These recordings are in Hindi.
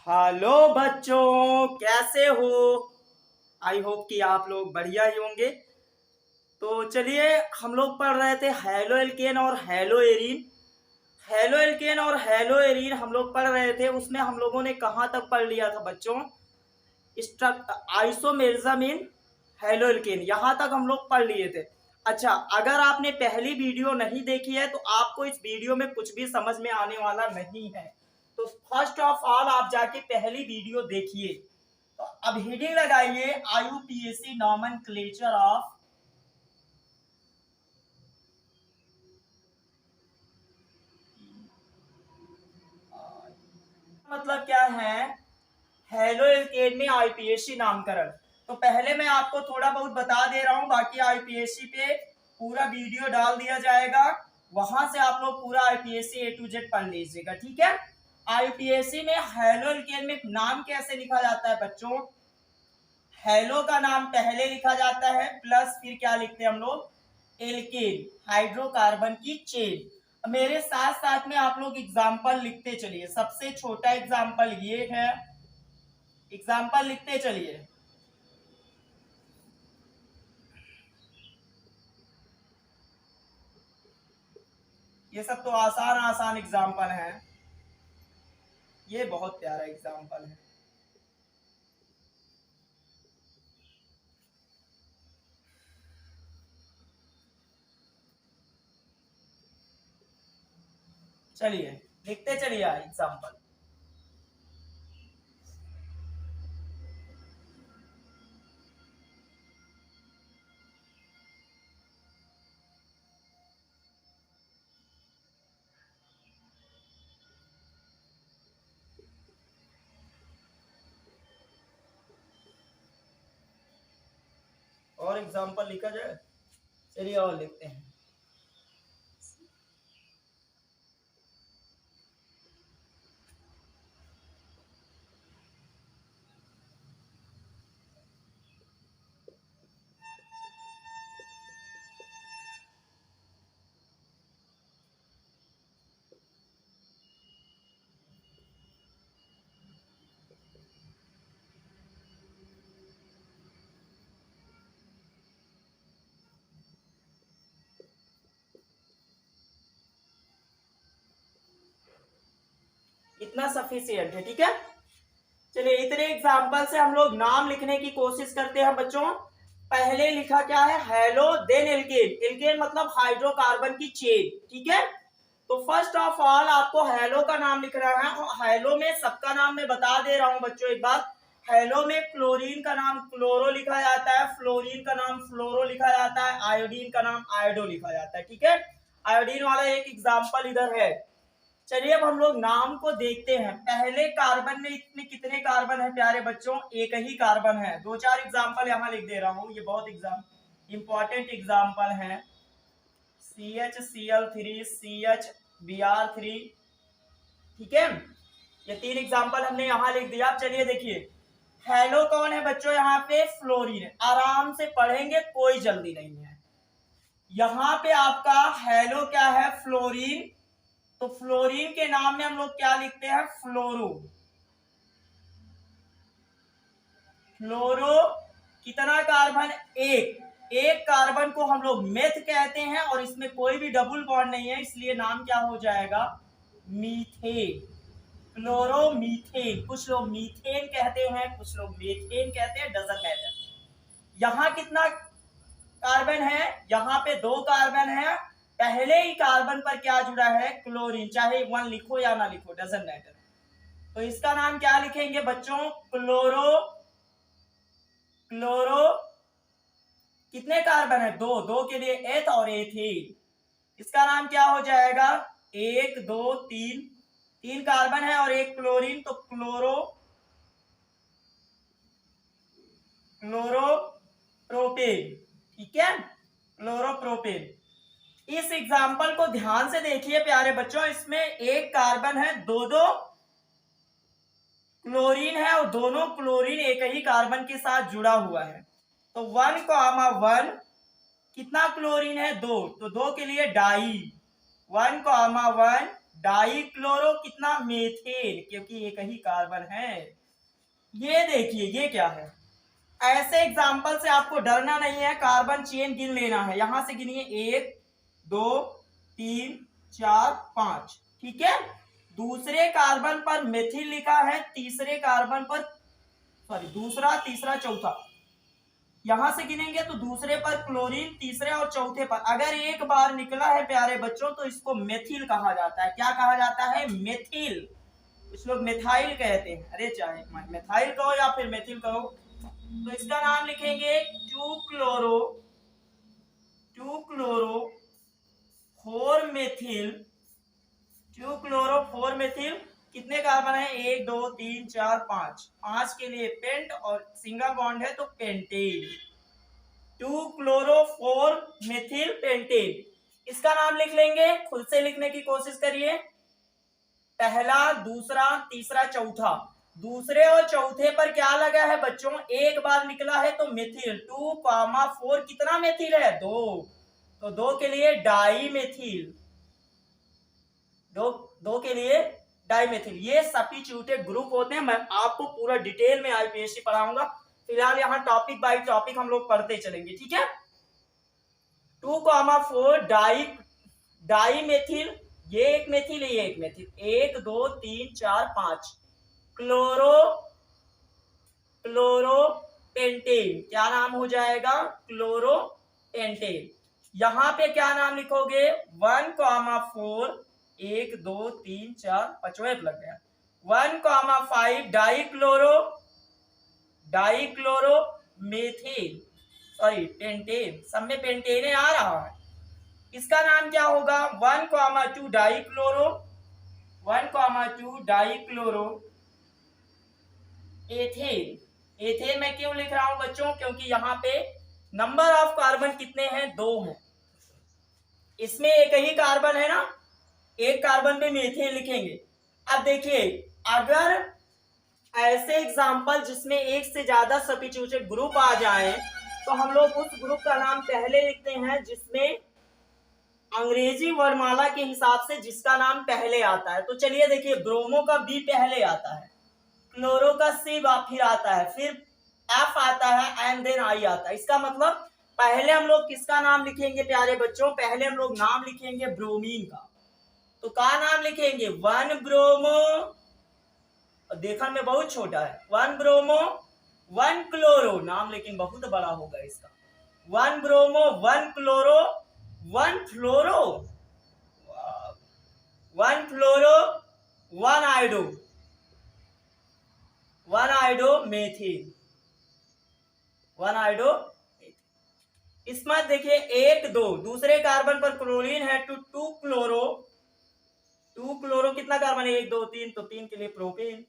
हेलो बच्चों, कैसे हो? आई होप कि आप लोग बढ़िया ही होंगे। तो चलिए, हम लोग पढ़ रहे थे हेलो एल्केन और हेलो एरीन। हेलो एल्केन और हेलो एरीन हम लोग पढ़ रहे थे। उसमें हम लोगों ने कहाँ तक पढ़ लिया था बच्चों? आइसोमेरिज्म इन हेलो एल्केन, यहाँ तक हम लोग पढ़ लिए थे। अच्छा, अगर आपने पहली वीडियो नहीं देखी है तो आपको इस वीडियो में कुछ भी समझ में आने वाला नहीं है। तो फर्स्ट ऑफ ऑल आप जाके पहली वीडियो देखिए। तो अब हेडिंग लगाइए, IUPAC नॉमेनक्लेचर ऑफ मतलब क्या है, हेलो एल्केन में IUPAC नामकरण। तो पहले मैं आपको थोड़ा बहुत बता दे रहा हूं, बाकी IUPAC पे पूरा वीडियो डाल दिया जाएगा, वहां से आप लोग पूरा IUPAC A to Z पढ़ लीजिएगा, ठीक है। IUPAC में हेलो एल्केन में नाम कैसे लिखा जाता है बच्चों? हेलो का नाम पहले लिखा जाता है, प्लस फिर क्या लिखते हैं हम लोग? एल्केन, हाइड्रोकार्बन की चेन। मेरे साथ साथ में आप लोग एग्जाम्पल लिखते चलिए। सबसे छोटा एग्जाम्पल ये है, एग्जाम्पल लिखते चलिए। ये सब तो आसान आसान एग्जाम्पल हैं, ये बहुत प्यारा एग्जाम्पल है। चलिए लिखते चलिए एग्जाम्पल। और एग्जाम्पल लिखा जाए, चलिए और लिखते हैं। इतना सफिशियंट है, ठीक है। चलिए, इतने एग्जाम्पल से हम लोग नाम लिखने की कोशिश करते हैं बच्चों। पहले लिखा क्या है? हेलो, देन एल्केन। एल्केन मतलब हाइड्रोकार्बन की चेन, ठीक है। तो फर्स्ट ऑफ ऑल आपको हेलो का नाम लिख रहा है। हेलो में सबका नाम मैं बता दे रहा हूं बच्चों एक बात। हेलो में क्लोरीन का नाम क्लोरो लिखा जाता है, फ्लोरीन का नाम फ्लोरो लिखा जाता है, आयोडीन का नाम आयोडो लिखा जाता है, ठीक है। आयोडीन वाला एक एग्जाम्पल इधर है। चलिए अब हम लोग नाम को देखते हैं। पहले कार्बन में इतने कितने कार्बन है प्यारे बच्चों? एक ही कार्बन है। दो चार एग्जाम्पल यहाँ लिख दे रहा हूँ, ये बहुत इंपॉर्टेंट एग्जाम्पल है। CHCl3, CHBr3, ठीक है। ये तीन एग्जाम्पल हमने यहाँ लिख दिया। चलिए देखिए, हेलो कौन है बच्चों? यहाँ पे फ्लोरीन है। आराम से पढ़ेंगे, कोई जल्दी नहीं है। यहाँ पे आपका हेलो क्या है? फ्लोरीन। तो फ्लोरीन के नाम में हम लोग क्या लिखते हैं? फ्लोरो। फ्लोरो कितना कार्बन? एक। एक कार्बन को हम लोग मेथ कहते हैं और इसमें कोई भी डबल बॉन्ड नहीं है, इसलिए नाम क्या हो जाएगा? मीथेन। क्लोरोमीथेन। कुछ लोग मीथेन कहते हैं, कुछ लोग मेथेन कहते हैं, डजंट मैटर। यहाँ कितना कार्बन है? यहाँ पे दो कार्बन है। पहले ही कार्बन पर क्या जुड़ा है? क्लोरीन। चाहे वन लिखो या ना लिखो, डजंट मैटर। तो इसका नाम क्या लिखेंगे बच्चों? क्लोरो। क्लोरो कितने कार्बन है? दो। दो के लिए एथ और एथेन। इसका नाम क्या हो जाएगा? एक, दो, तीन। तीन कार्बन है और एक क्लोरीन, तो क्लोरो क्लोरोप्रोपेन, ठीक है। क्लोरोप्रोपेन। इस एग्जाम्पल को ध्यान से देखिए प्यारे बच्चों। इसमें एक कार्बन है, दो दो क्लोरीन है और दोनों क्लोरीन एक ही कार्बन के साथ जुड़ा हुआ है। तो 1,1 कितना क्लोरीन है? दो। तो दो के लिए डाई। 1,1 डाइक्लोरो कितना मेथेन, क्योंकि एक ही कार्बन है। ये देखिए ये क्या है, ऐसे एग्जाम्पल से आपको डरना नहीं है, कार्बन चेन गिन लेना है। यहां से गिनिए 1 2 3 4 5, ठीक है। दूसरे कार्बन पर मेथिल लिखा है, तीसरे कार्बन पर सॉरी दूसरा तीसरा चौथा, यहां से गिनेंगे तो दूसरे पर क्लोरीन, तीसरे और चौथे पर अगर एक बार निकला है प्यारे बच्चों तो इसको मेथिल कहा जाता है। क्या कहा जाता है? मेथिल। कुछ लोग मिथाइल कहते हैं, अरे चाहे मिथाइल कहो या फिर मेथिल कहो। तो इसका नाम लिखेंगे 2 क्लोरो 4 मेथिल। 2 chloro 4 methyl. कितने कार्बन है? 1 2 3 4 5, 5 के लिए पेंट और सिंगल बॉन्ड है तो पेंटेन। 2 क्लोरो 4 मेथिल पेंटेन, इसका नाम लिख लेंगे। खुद से लिखने की कोशिश करिए, पहला दूसरा तीसरा चौथा, दूसरे और चौथे पर क्या लगा है बच्चों? एक बार निकला है तो मेथिल। 2, 4 कितना मेथिल है? 2, तो 2 के लिए डाई मेथिल, दो के लिए डाइमेथिल। ये सब्स्टिट्यूटेड ग्रुप होते हैं। मैं आपको पूरा डिटेल में आईपीएससी पढ़ाऊंगा, फिलहाल यहाँ टॉपिक बाय टॉपिक हम लोग पढ़ते चलेंगे, ठीक है। 2, 4 डाइमेथिल, ये एक मेथिल, ये एक मेथिल। 1 2 3 4 5 क्लोरोपेंटेन, क्या नाम हो जाएगा? क्लोरोपेंटेन। यहां पे क्या नाम लिखोगे? 1, 4 1 2 3 4 5 लग गया। 1, 5 डाइक्लोरो मेथिल, सॉरी पेंटेन, सब में पेंटेन आ रहा है। इसका नाम क्या होगा? 1, 2 डाइक्लोरो एथेन। एथेन मैं क्यों लिख रहा हूं बच्चों? क्योंकि यहाँ पे नंबर ऑफ कार्बन कितने हैं? 2 हैं। इसमें एक ही कार्बन है ना, एक कार्बन पे मीथेन लिखेंगे। अब देखिए, अगर ऐसे एग्जाम्पल जिसमें एक से ज्यादा सब्स्टिट्यूटेड ग्रुप आ जाए तो हम लोग उस ग्रुप का नाम पहले लिखते हैं जिसमें अंग्रेजी वर्णमाला के हिसाब से जिसका नाम पहले आता है। तो चलिए देखिए, ब्रोमो का बी पहले आता है, क्लोरो का सी फिर आता है, फिर एफ आता है एंड देन आई आता है। इसका मतलब पहले हम लोग किसका नाम लिखेंगे प्यारे बच्चों? पहले हम लोग नाम लिखेंगे ब्रोमीन का। तो क्या नाम लिखेंगे? 1 ब्रोमो, देखने में बहुत छोटा है, 1 ब्रोमो 1 क्लोरो, नाम लेकिन बहुत बड़ा होगा इसका। 1 ब्रोमो 1 क्लोरो 1 फ्लोरो 1 फ्लोरो 1 आइडो मेथिल, 1 आइडो। इसमें देखिए 1 2, दूसरे कार्बन पर क्लोरीन है तो 2 क्लोरो कितना कार्बन है? 1 2 3, तो 3 के लिए प्रोपेन।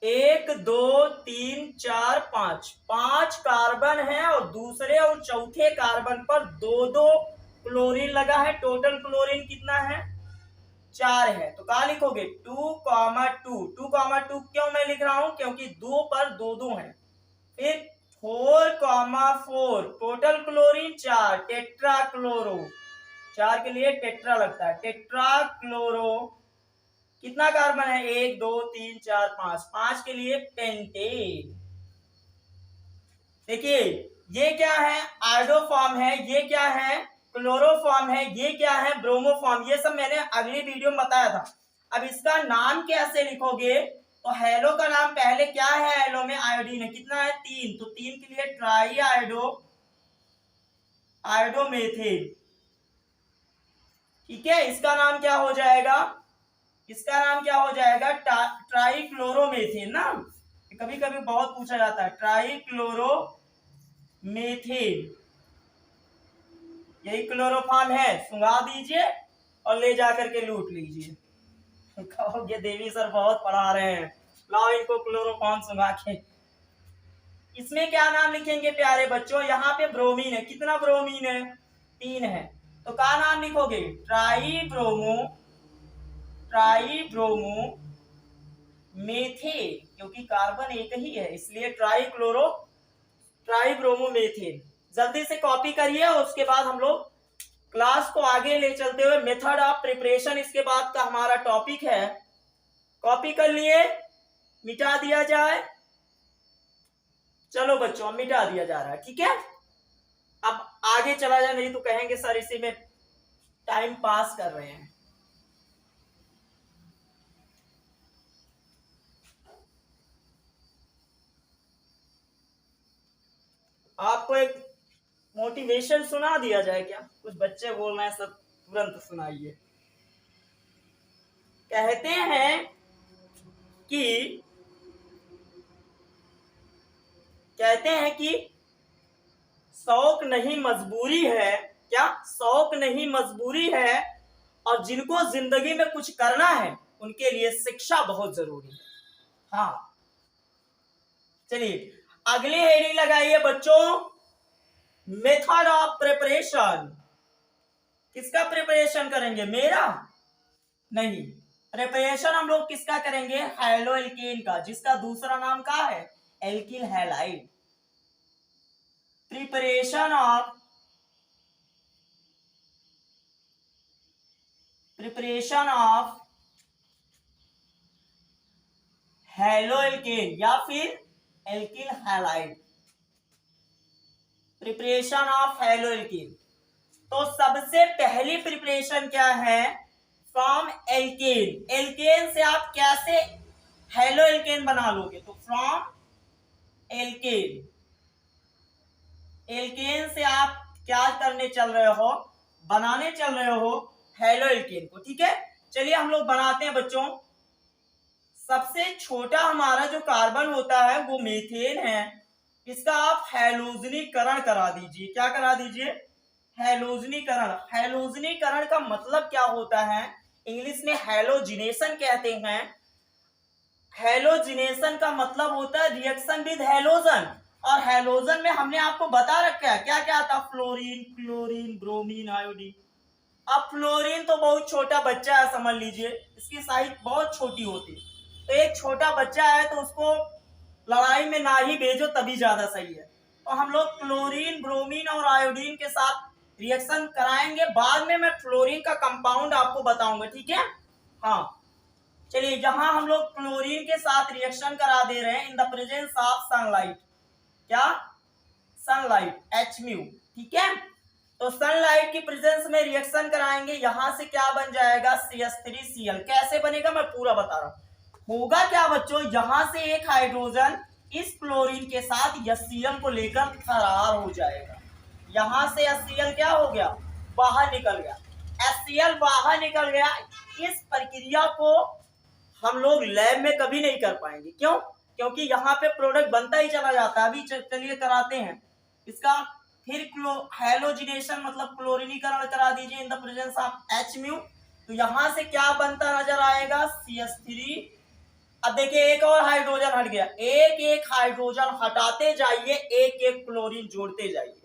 1 2 3 4 5, 5 कार्बन है और दूसरे और चौथे कार्बन पर 2 क्लोरीन लगा है। टोटल क्लोरीन कितना है? 4 है। तो क्या लिखोगे? 2, 2 क्यों मैं लिख रहा हूं? क्योंकि 2 पर 2 है। फिर 4, टोटल क्लोरीन 4, टेट्रा क्लोरो, 4 के लिए टेट्रा लगता है। टेट्रा क्लोरो कितना कार्बन है? 1 2 3 4 5, 5 के लिए पेंटेन। देखिए ये क्या है? आयोडोफॉर्म है, ये क्या है? क्लोरोफॉर्म है, ये क्या है? ब्रोमोफॉर्म। ये सब मैंने अगली वीडियो में बताया था। अब इसका नाम कैसे लिखोगे? तो हेलो का नाम पहले क्या है? हेलो में आयोडीन है, कितना है? 3, तो 3 के लिए ट्राई आयोडोमेथिल, ठीक है। इसका नाम क्या हो जाएगा? इसका नाम क्या हो जाएगा? ट्राइक्लोरोमेथिल ना, कभी कभी बहुत पूछा जाता है। ट्राइक्लोरोमेथिल, यही क्लोरोफॉर्म है, सुंघा दीजिए और ले जाकर के लूट लीजिए। कहोगे देवी सर बहुत पढ़ा रहे हैं, लाओ इनको क्लोरोफॉर्म सुंघा के। इसमें क्या नाम लिखेंगे प्यारे बच्चों? यहाँ पे ब्रोमीन है, कितना ब्रोमीन है? 3 है। तो क्या नाम लिखोगे? ट्राइब्रोमो मेथेन, क्योंकि कार्बन एक ही है इसलिए ट्राइब्रोमो मेथेन। जल्दी से कॉपी करिए और उसके बाद हम लोग क्लास को आगे ले चलते हुए मेथड ऑफ प्रिपरेशन इसके बाद का हमारा टॉपिक है। कॉपी कर लिए, मिटा दिया जाए। चलो बच्चों, मिटा दिया जा रहा है, ठीक है। अब आगे चला जाए, नहीं तो कहेंगे सर इसी में टाइम पास कर रहे हैं। आपको एक मोटिवेशन सुना दिया जाए क्या? कुछ बच्चे बोल रहे हैं, सब तुरंत सुनाइए। कहते हैं कि शौक नहीं मजबूरी है। क्या? शौक नहीं मजबूरी है, और जिनको जिंदगी में कुछ करना है उनके लिए शिक्षा बहुत जरूरी है। हाँ, चलिए अगली हेडिंग लगाइए बच्चों, मेथड ऑफ प्रिपरेशन। किसका प्रिपरेशन करेंगे? मेरा नहीं, प्रिपरेशन हम लोग किसका करेंगे? हैलो एल्केन का, जिसका दूसरा नाम क्या है? Alkyl halide. Preparation of haloalkane या फिर alkyl halide. Preparation of haloalkane. तो सबसे पहली प्रिपरेशन क्या है? From alkene. एल्केन से आप कैसे हैलो एल्केन बना लोगे? तो फ्रॉम एल्केन, एल्केन से आप क्या करने चल रहे हो? बनाने चल रहे हो हैलो एल्केन को, ठीक है। चलिए हम लोग बनाते हैं बच्चों। सबसे छोटा हमारा जो कार्बन होता है वो मीथेन है। इसका आप हैलोजनीकरण करा दीजिए। क्या करा दीजिए? हैलोजनीकरण। हैलोजनीकरण का मतलब क्या होता है? इंग्लिश में हैलोजिनेशन कहते हैं। हैलोजिनेशन का मतलब होता है रिएक्शन विद हैलोजन, और हैलोजन में हमने आपको बता रखा है क्या क्या था? Fluorine, chlorine, bromine, iodine. अब फ्लोरीन तो बहुत छोटा बच्चा है, समझ लीजिए, इसकी साइज बहुत छोटी होती है। तो एक छोटा बच्चा है तो उसको लड़ाई में ना ही भेजो, तभी ज्यादा सही है। तो हम लोग क्लोरीन, ब्रोमीन और आयोडीन के साथ रिएक्शन कराएंगे। बाद में मैं फ्लोरीन का कंपाउंड आपको बताऊंगा, ठीक है। हाँ, चलिए यहां हम लोग क्लोरीन के साथ रिएक्शन करा दे रहे हैं in the presence of sunlight. क्या? सनलाइट, Hμ, ठीक है। तो सनलाइट की प्रेजेंस में रिएक्शन कराएंगे। यहां से क्या बन जाएगा? CH3Cl। कैसे बनेगा मैं पूरा बता रहा हूं। होगा क्या बच्चों? यहां से एक हाइड्रोजन इस क्लोरीन के साथ HCl को लेकर फरार हो जाएगा। यहां से HCl क्या हो गया? बाहर निकल गया। HCl बाहर निकल गया। इस प्रक्रिया को हम लोग लैब में कभी नहीं कर पाएंगे। क्यों? क्योंकि यहाँ पे प्रोडक्ट बनता ही चला जाता है। अभी चलिए कराते हैं इसका। फिर हैलोजिनेशन मतलब क्लोरीनीकरण करा दीजिए in the presence of Hμ। तो यहां से क्या बनता नजर आएगा? CH3। अब देखिए एक और हाइड्रोजन हट गया। एक एक हाइड्रोजन हटाते जाइए, एक एक क्लोरीन जोड़ते जाइए,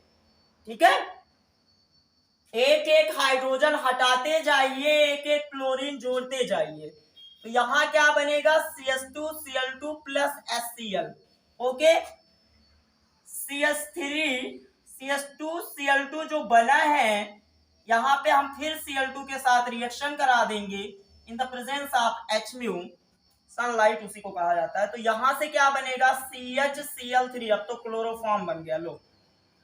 ठीक है। एक एक हाइड्रोजन हटाते जाइए, एक एक क्लोरीन जोड़ते जाइए। तो यहां क्या बनेगा? CH2Cl2 plus HCl। Okay, CH2Cl2 जो बना है, यहां पे हम फिर Cl2 के साथ रिएक्शन करा देंगे in the presence of Hμ। Sunlight उसी को कहा जाता है। तो यहां से क्या बनेगा? CHCl3। अब तो क्लोरोफॉर्म बन गया, लो,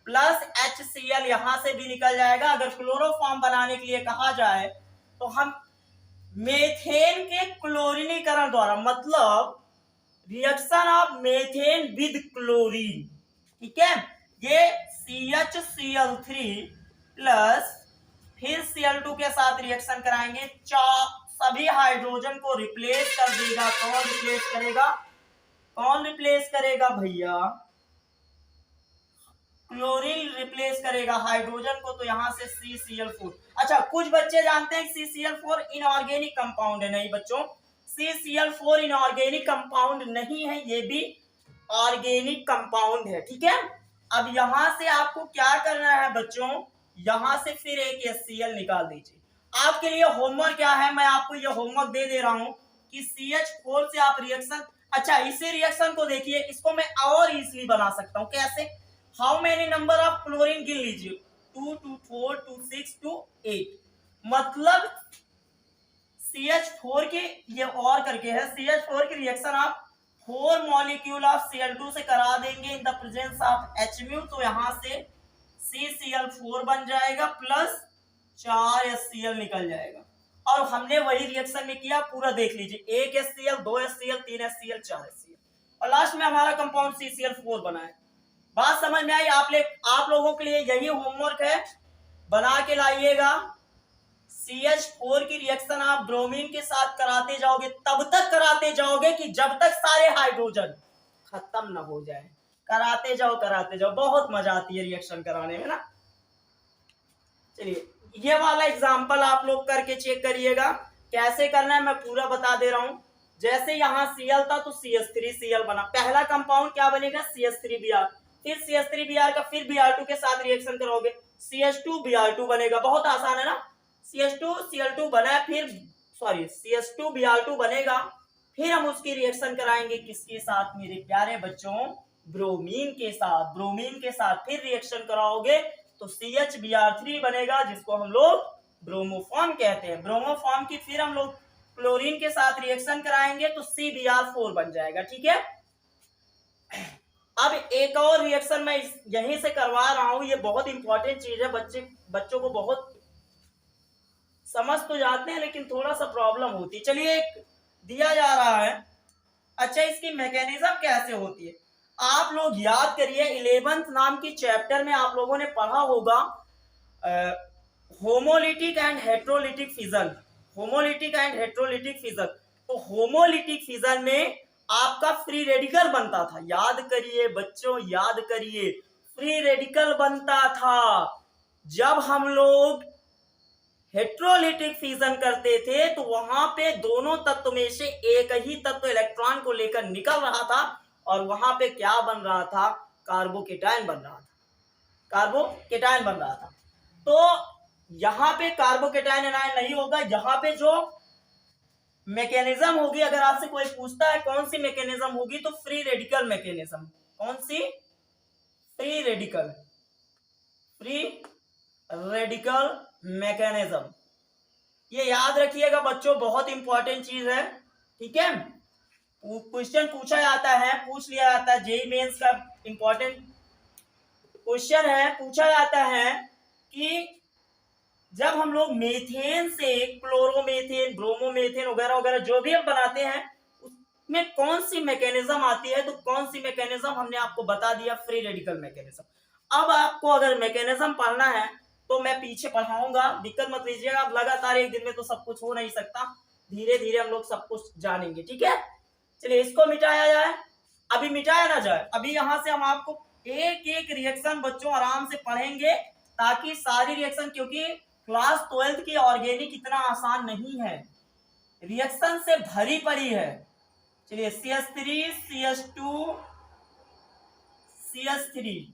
प्लस HCl यहां से भी निकल जाएगा। अगर क्लोरोफॉर्म बनाने के लिए कहा जाए तो हम मेथेन के क्लोरीनीकरण द्वारा, मतलब reaction of methane with chlorine, ठीक है, ये CHCl3 प्लस फिर Cl2 के साथ रिएक्शन कराएंगे। सभी हाइड्रोजन को रिप्लेस कर देगा। कौन रिप्लेस करेगा? कौन रिप्लेस करेगा भैया? क्लोरीन रिप्लेस करेगा हाइड्रोजन को। तो यहां से CCl4। अच्छा, कुछ बच्चे जानते हैं CCl4 इनऑर्गेनिक कंपाउंड है। नहीं बच्चों, CCl4 इनऑर्गेनिक कंपाउंड नहीं है, ये भी ऑर्गेनिक कंपाउंड है, ठीक है। अब यहां से आपको क्या करना है बच्चों? यहां से फिर एक HCl निकाल दीजिए। आपके लिए होमवर्क क्या है, मैं आपको ये होमवर्क दे रहा हूं कि CH4 से आप रिएक्शन, अच्छा इसी रिएक्शन को देखिए, इसको मैं और इजीली बना सकता हूं। कैसे? How many number of chlorine गिन लीजिए, 2 2 4 2 6 2 8, मतलब CH4 के ये और करके है, CH4 की रिएक्शन आप 4 मॉलिक्यूल ऑफ Cl2 से करा देंगे in the presence of Hmu, तो यहां से CCl4 बन जाएगा प्लस 4 HCl निकल जाएगा। और हमने वही रिएक्शन में किया, पूरा देख लीजिए, 1 HCl 2 HCl 3 HCl 4 HCl और लास्ट में हमारा कंपाउंड CCl4 बना है। बात समझ में आई? आप लोगों के लिए यही होमवर्क है, बना के लाइएगा। CH4 की रिएक्शन आप ब्रोमीन के साथ कराते जाओगे, तब तक कराते जाओगे कि जब तक सारे हाइड्रोजन खत्म ना हो जाए। कराते जाओ, बहुत मजा आती है रिएक्शन कराने में ना। चलिए ये वाला एग्जांपल आप लोग करके चेक करिएगा कैसे करना है, मैं पूरा बता दे रहा हूं। जैसे यहाँ Cl था तो CH3Cl बना, पहला कंपाउंड क्या बनेगा CH3Br, फिर CH3Br का फिर Br2 के साथ रिएक्शन करोगे CH2Br2 बनेगा। बहुत आसान है ना, CH2Cl2 बना, फिर CH2Br2 बनेगा, फिर हम उसकी रिएक्शन कराएंगे किसके साथ मेरे प्यारे बच्चों, ब्रोमीन के साथ। ब्रोमीन के साथ फिर रिएक्शन कराओगे तो CHBr3 बनेगा, जिसको हम लोग ब्रोमोफॉर्म कहते हैं। ब्रोमोफॉर्म की फिर हम लोग क्लोरीन के साथ रिएक्शन कराएंगे तो CBr4 बन जाएगा। ठीक है, अब एक और रिएक्शन मैं यहीं से करवा रहा हूं, ये बहुत इंपॉर्टेंट चीज है, बच्चों को बहुत समझ तो जाते हैं लेकिन थोड़ा सा प्रॉब्लम होती है। चलिए एक दिया जा रहा है, अच्छा इसकी मैकेनिज्म कैसे होती है आप लोग याद करिए। 11th नाम की चैप्टर में आप लोगों ने पढ़ा होगा homolytic and heterolytic fission. Homolytic and heterolytic fission, तो होमोलिटिक फिजन में आपका फ्री रेडिकल बनता था, याद करिए बच्चों, याद करिए, फ्री रेडिकल बनता था। जब हम लोग हेट्रोलिटिक फिजन करते थे तो वहां पे दोनों तत्व में से एक ही तत्व इलेक्ट्रॉन को लेकर निकल रहा था और वहां पे क्या बन रहा था, कार्बोकेटायन बन रहा था, कार्बोकेटायन बन रहा था। तो यहाँ पे कार्बोकेटायन एनायन नहीं होगा, यहाँ पे जो मैकेनिज्म होगी, अगर आपसे कोई पूछता है कौन सी मैकेनिज्म होगी तो फ्री रेडिकल मैकेनिज्म। कौन सी? Free radical mechanism. ये याद रखिएगा बच्चों, बहुत इंपॉर्टेंट चीज है। ठीक है, क्वेश्चन पूछा जाता है, पूछ लिया जाता है, जेईई मेंस का इंपॉर्टेंट क्वेश्चन है, पूछा जाता है कि जब हम लोग मीथेन से क्लोरोमीथेन, ब्रोमोमीथेन वगैरह वगैरह जो भी हम बनाते हैं उसमें कौन सी मैकेनिज्म आती है, तो कौन सी मैकेनिज्म हमने आपको बता दिया, फ्री रेडिकल मैकेनिज्म। अब आपको अगर मैकेनिज्म पढ़ना है तो मैं पीछे पढ़ाऊंगा, दिक्कत मत लीजिएगा। अब लगातार एक दिन में तो सब कुछ हो नहीं सकता, धीरे धीरे हम लोग सब कुछ जानेंगे। ठीक है, चलिए इसको मिटाया जाए, अभी मिटाया ना जाए, अभी यहां से हम आपको एक एक रिएक्शन बच्चों आराम से पढ़ेंगे ताकि सारी रिएक्शन, क्योंकि क्लास 12th की ऑर्गेनिक इतना आसान नहीं है, रिएक्शन से भरी पड़ी है। चलिए CH3 CH2 CH3,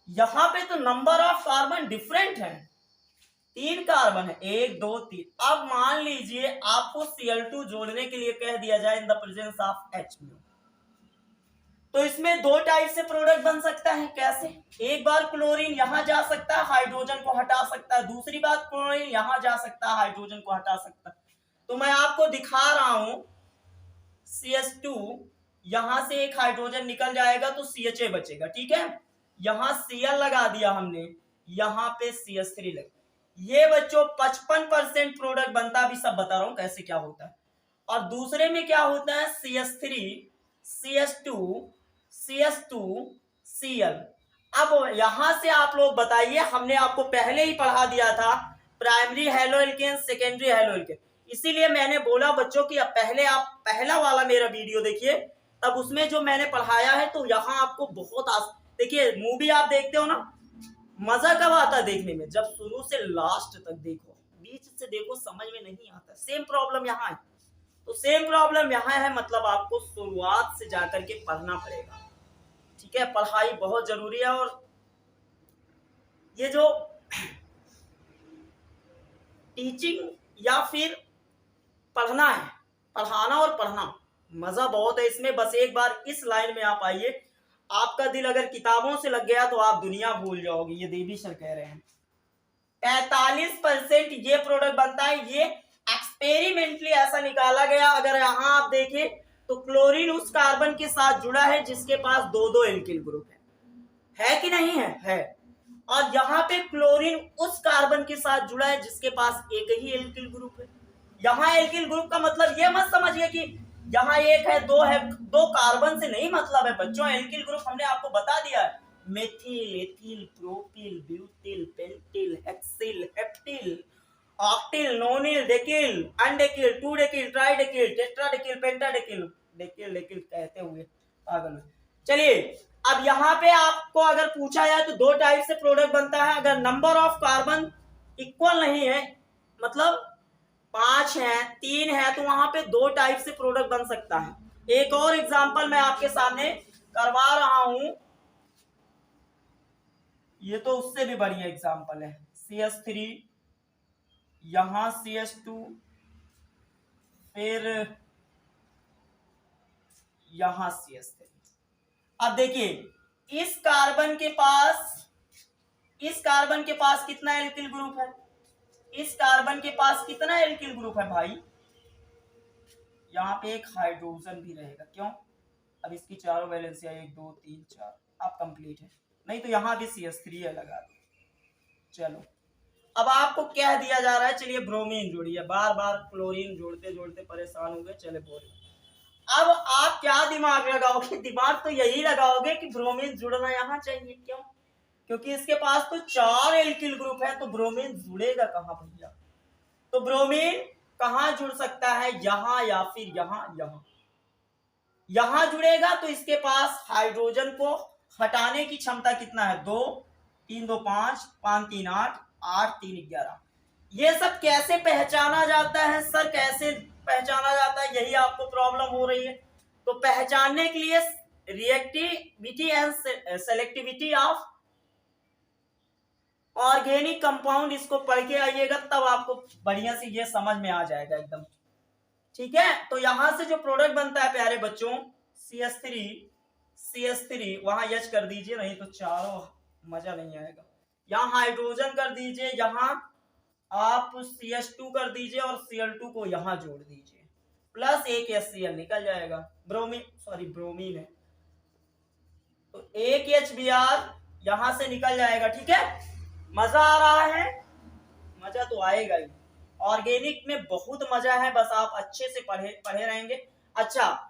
यहां पे तो नंबर ऑफ कार्बन डिफरेंट है, 3 कार्बन है, 1 2 3। अब मान लीजिए आपको Cl2 जोड़ने के लिए कह दिया जाए in the presence of Hmu, तो इसमें 2 टाइप से प्रोडक्ट बन सकता है। कैसे? एक बार क्लोरीन यहां जा सकता है, हाइड्रोजन को हटा सकता है, दूसरी बात क्लोरीन यहां जा सकता है, हाइड्रोजन को हटा सकता है। तो मैं आपको दिखा रहा हूं CH2, यहां से एक हाइड्रोजन निकल जाएगा तो CHA बचेगा। ठीक है, यहां Cl लगा दिया हमने, यहां पे CH3 लगा, ये बच्चों 55% प्रोडक्ट बनता, अभी सब बता रहा हूं कैसे क्या होता है। और दूसरे में क्या होता है, CH3 CH2 CH2 Cl। अब यहां से आप लोग बताइए, हमने आपको पहले ही पढ़ा दिया था प्राइमरी हैलोएल्केन, सेकेंडरी हैलोएल्केन, इसीलिए मैंने बोला बच्चों कि अब पहले आप पहला वाला मेरा वीडियो देखिए, तब उसमें जो मैंने पढ़ाया है तो यहां आपको बहुत देखिए, मूवी आप देखते हो ना, मजा कब आता है देखने में, जब शुरू से लास्ट तक देखो, बीच से देखो समझ में नहीं आता। सेम प्रॉब्लम यहाँ है, तो सेम प्रॉब्लम यहाँ है, मतलब आपको शुरुआत से जाकर के पढ़ना पड़ेगा। ठीक है, पढ़ाई बहुत जरूरी है। और ये जो टीचिंग या फिर पढ़ना है, पढ़ाना और पढ़ना मजा बहुत है इसमें। बस एक बार इस लाइन में आप आइए, आपका दिल अगर किताबों से लग गया तो आप दुनिया भूल जाओगे, ये देवी सर कह रहे हैं। 43% ये प्रोडक्ट बनता है। ये एक्सपेरिमेंटली ऐसा निकाला गया। अगर यहां आप देखें तो क्लोरीन उस कार्बन के साथ जुड़ा है जिसके पास दो दो एल्किल ग्रुप है कि नहीं है। और यहाँ पे क्लोरीन उस कार्बन के साथ जुड़ा है जिसके पास एक ही एल्किल ग्रुप है। यहाँ एल्किल ग्रुप का मतलब ये मत समझिए कि यहाँ एक है, दो कार्बन से नहीं मतलब है बच्चों। एल्किल ग्रुप हमने आपको बता दिया है, methyl, ethyl, propyl, butyl, pentyl, hexyl, heptyl, octyl, nonyl, decyl, undecyl, dodecyl, tridecyl, tetradecyl, pentadecyl, decyl decyl कहते हुए पागल। चलिए अब यहाँ पे आपको अगर पूछा जाए तो दो टाइप से प्रोडक्ट बनता है। अगर नंबर ऑफ कार्बन इक्वल नहीं है, मतलब 5 है 3 है, तो वहां पे दो टाइप से प्रोडक्ट बन सकता है। एक और एग्जांपल मैं आपके सामने करवा रहा हूं, ये तो उससे भी बढ़िया एग्जांपल है। CH3, यहां CH2, फिर यहां CH3। अब देखिए इस कार्बन के पास कितना एल्किल ग्रुप है, इस कार्बन के पास कितना एल्किल ग्रुप है भाई। यहाँ पे एक हाइड्रोजन भी रहेगा, क्यों? अब इसकी चारों वैलेंसियां 1 2 3 4 अब कंप्लीट है। नहीं तो यहाँ भी CH3 है, लगा दो। चलो अब आपको कह दिया जा रहा है चलिए ब्रोमीन जोड़िए, बार बार क्लोरीन जोड़ते जोड़ते परेशान हो गए, चले बोले। अब आप क्या दिमाग लगाओगे? दिमाग तो यही लगाओगे कि ब्रोमीन जुड़ना यहाँ चाहिए, क्यों? क्योंकि इसके पास तो 4 एल्किल ग्रुप है, तो ब्रोमीन जुड़ेगा कहाँ भैया? तो ब्रोमीन कहाँ जुड़ सकता है? यहाँ या फिर यहाँ यहाँ जुड़ेगा। तो इसके पास हाइड्रोजन को हटाने की क्षमता कितना है? 2 3 2 5 5 3 8 8 3 11। ये सब कैसे पहचाना जाता है सर, कैसे पहचाना जाता है? यही आपको प्रॉब्लम हो रही है। तो पहचानने के लिए reactivity and selectivity of organic compound इसको पढ़ के आइएगा, तब आपको बढ़िया से ये समझ में आ जाएगा एकदम। ठीक है, तो यहां से जो प्रोडक्ट बनता है प्यारे बच्चों, CH3 वहां H कर दीजिए, नहीं तो चारों मजा नहीं आएगा। यहाँ हाइड्रोजन कर दीजिए, यहाँ आप CH2 कर दीजिए और Cl2 को यहां जोड़ दीजिए, प्लस एक HCl निकल जाएगा। ब्रोमीन है तो एक HBr यहां से निकल जाएगा। ठीक है, मजा आ रहा है? मजा तो आएगा ही, ऑर्गेनिक में बहुत मजा है, बस आप अच्छे से पढ़े रहेंगे। अच्छा,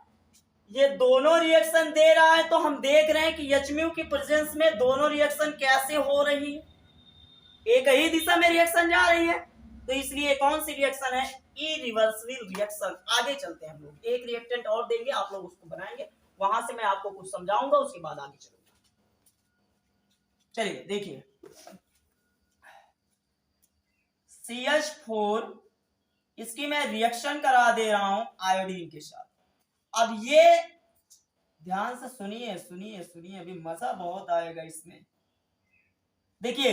ये दोनों रिएक्शन दे रहा है, तो हम देख रहे हैं कि HMU की प्रेजेंस में दोनों रिएक्शन कैसे हो रही है, एक ही दिशा में रिएक्शन जा रही है। तो इसलिए कौन सी रिएक्शन है? Irreversible reaction. आगे चलते हैं हम लोग, एक रिएक्टेंट और देंगे, आप लोग उसको बनाएंगे, वहां से मैं आपको कुछ समझाऊंगा, उसके बाद आगे चलूंगा। चलिए देखिए, CH4 इसकी मैं रिएक्शन करा दे रहा हूं आयोडीन के साथ। अब ये ध्यान से सुनिए सुनिए सुनिए, अभी मजा बहुत आएगा इसमें। देखिए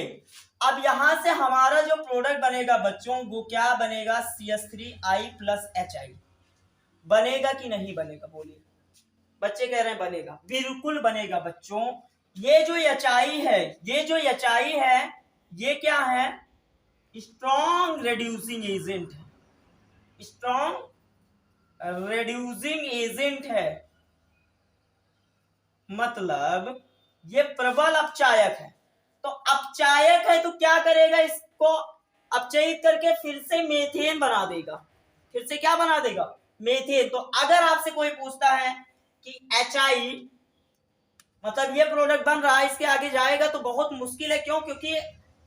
अब यहां से हमारा जो प्रोडक्ट बनेगा बच्चों, वो क्या बनेगा? CH3I + HI बनेगा कि नहीं बनेगा? बोलिए। बच्चे कह रहे हैं बनेगा, बिल्कुल बनेगा बच्चों। ये जो HI है, ये क्या है? स्ट्रॉन्ग रेड्यूसिंग एजेंट है, स्ट्रॉन्ग रेड्यूसिंग एजेंट है, मतलब ये प्रबल अपचायक है। तो अपचायक है तो क्या करेगा? इसको अपचयित करके फिर से मेथेन बना देगा। फिर से क्या बना देगा? मेथेन। तो अगर आपसे कोई पूछता है कि HI मतलब ये प्रोडक्ट बन रहा है, इसके आगे जाएगा तो बहुत मुश्किल है। क्यों? क्योंकि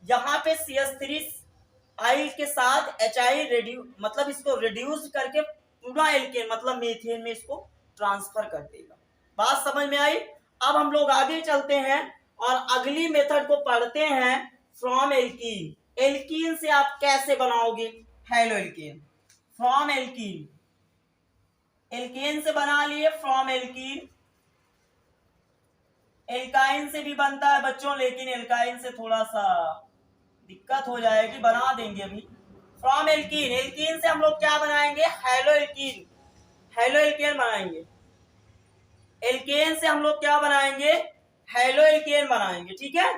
यहाँ पे CH3I के साथ HI मतलब इसको रिड्यूस करके पूरा एल्केन मतलब मेथेन में इसको ट्रांसफर कर देगा। बात समझ में आई? अब हम लोग आगे चलते हैं और अगली मेथड को पढ़ते हैं, फ्रॉम एल्कीन। एल्कीन से आप कैसे बनाओगे haloalkene? From alkene, alkane से बना लिए, फ्रॉम एल्कीन। एल्काइन से भी बनता है बच्चों, लेकिन एल्काइन से थोड़ा सा दिक्कत हो जाएगी, बना देंगे अभी। फ्रॉम एल्कीन, एल्कीन से हम लोग क्या बनाएंगे? हेलो एल्कीन, हेलो एल्केन बनाएंगे। एल्केन से हम लोग क्या बनाएंगे? हेलो एल्केन बनाएंगे। ठीक है,